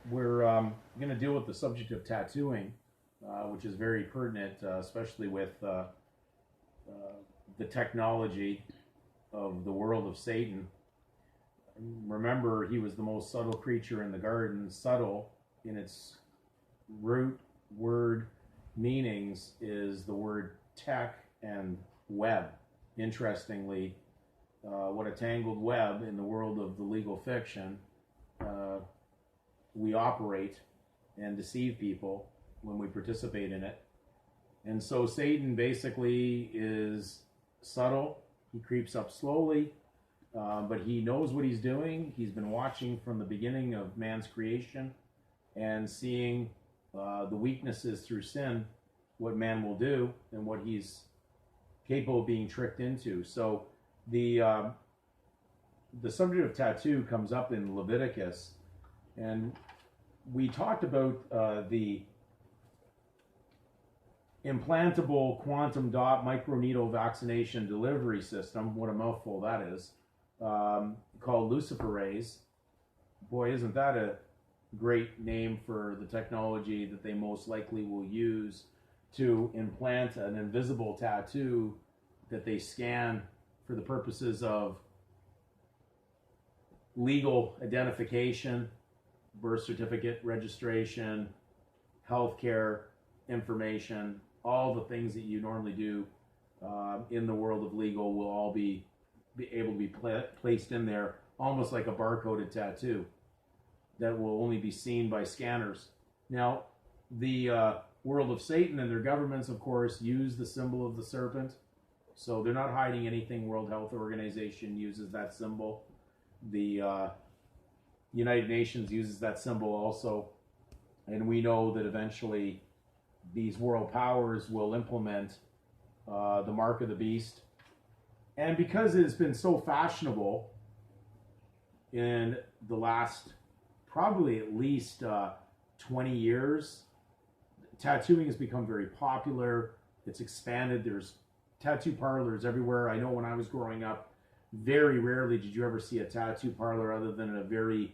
We're going to deal with the subject of tattooing, which is very pertinent, especially with the technology of the world of Satan. Remember, he was the most subtle creature in the garden. Subtle in its root word meanings is the word tech and web. Interestingly, what a tangled web in the world of the legal fiction. We operate and deceive people when we participate in it. And so Satan basically is subtle. He creeps up slowly, but he knows what he's doing. He's been watching from the beginning of man's creation and seeing the weaknesses through sin, what man will do and what he's capable of being tricked into. So the subject of tattoo comes up in Leviticus, and we talked about the implantable quantum dot microneedle vaccination delivery system, what a mouthful that is, called luciferase. Boy, isn't that a great name for the technology that they most likely will use to implant an invisible tattoo that they scan for the purposes of legal identification, birth certificate registration, healthcare information, all the things that you normally do in the world of legal will all be able to be placed in there, almost like a barcoded tattoo that will only be seen by scanners. Now, the world of Satan and their governments, of course, use the symbol of the serpent. So they're not hiding anything. World Health Organization uses that symbol. The United Nations uses that symbol also. And we know that eventually these world powers will implement the mark of the beast. And because it has been so fashionable in the last probably at least 20 years, tattooing has become very popular. It's expanded. There's tattoo parlors everywhere. I know when I was growing up, very rarely did you ever see a tattoo parlor other than in a very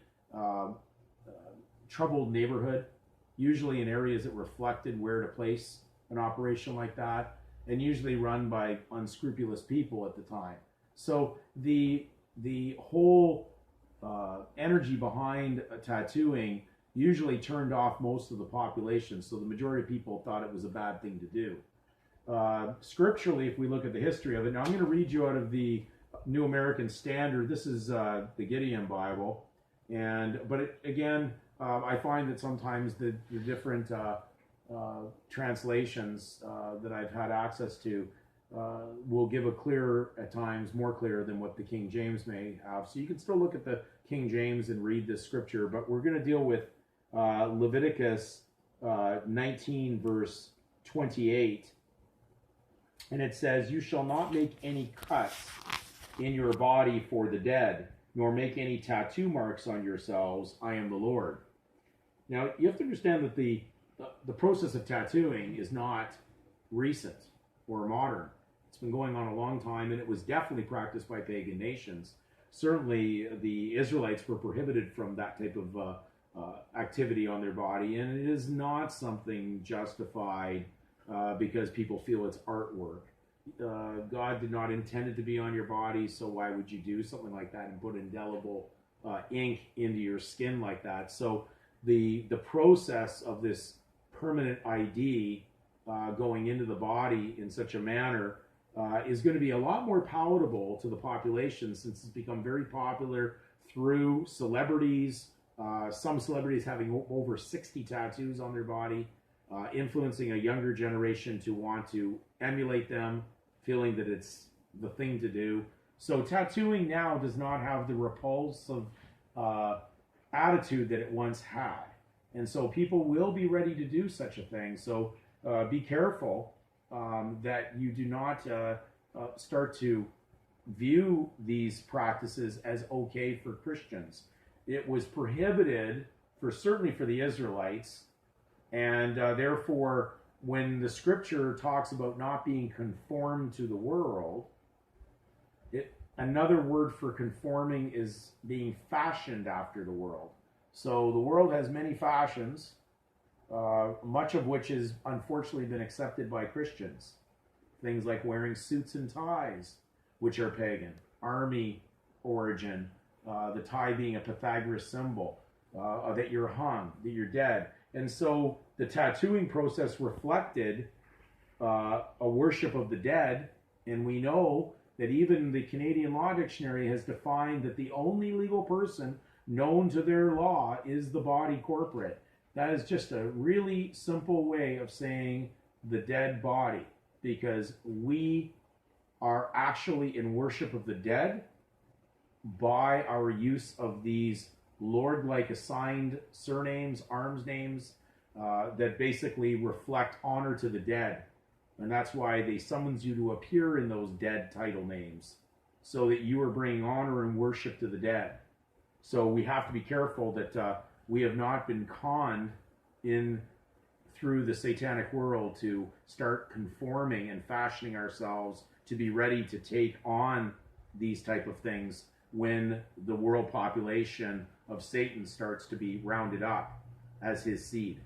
troubled neighborhood, usually in areas that reflected where to place an operation like that, and usually run by unscrupulous people at the time. So the whole energy behind tattooing usually turned off most of the population, so the majority of people thought it was a bad thing to do. Scripturally, if we look at the history of it, now I'm going to read you out of the New American Standard. This is the Gideon Bible, again, I find that sometimes the different translations that I've had access to will give a clearer, at times more clear than what the King James may have. So you can still look at the King James and read this scripture, but we're going to deal with Leviticus 19 verse 28. And it says, "You shall not make any cuts in your body for the dead, nor make any tattoo marks on yourselves. I am the Lord." Now, you have to understand that the process of tattooing is not recent or modern. It's been going on a long time, and it was definitely practiced by pagan nations. Certainly, the Israelites were prohibited from that type of activity on their body, and it is not something justified because people feel it's artwork. God did not intend it to be on your body, so why would you do something like that and put indelible ink into your skin like that? So the process of this permanent ID going into the body in such a manner is going to be a lot more palatable to the population, since it's become very popular through celebrities, some celebrities having over 60 tattoos on their body, influencing a younger generation to want to emulate them, feeling that it's the thing to do. So tattooing now does not have the repulsive attitude that it once had. And so people will be ready to do such a thing. So be careful that you do not start to view these practices as okay for Christians. It was prohibited certainly for the Israelites, and therefore when the scripture talks about not being conformed to the world, another word for conforming is being fashioned after the world. So the world has many fashions, much of which has unfortunately been accepted by Christians. Things like wearing suits and ties, which are pagan, army origin, the tie being a Pythagoras symbol, that you're hung, that you're dead. And so the tattooing process reflected a worship of the dead, and we know that even the Canadian Law Dictionary has defined that the only legal person known to their law is the body corporate. That is just a really simple way of saying the dead body, because we are actually in worship of the dead by our use of these Lord-like assigned surnames, arms names, that basically reflect honor to the dead. And that's why they summons you to appear in those dead title names, so that you are bringing honor and worship to the dead. So we have to be careful that we have not been conned in through the satanic world to start conforming and fashioning ourselves to be ready to take on these type of things when the world population of Satan starts to be rounded up as his seed.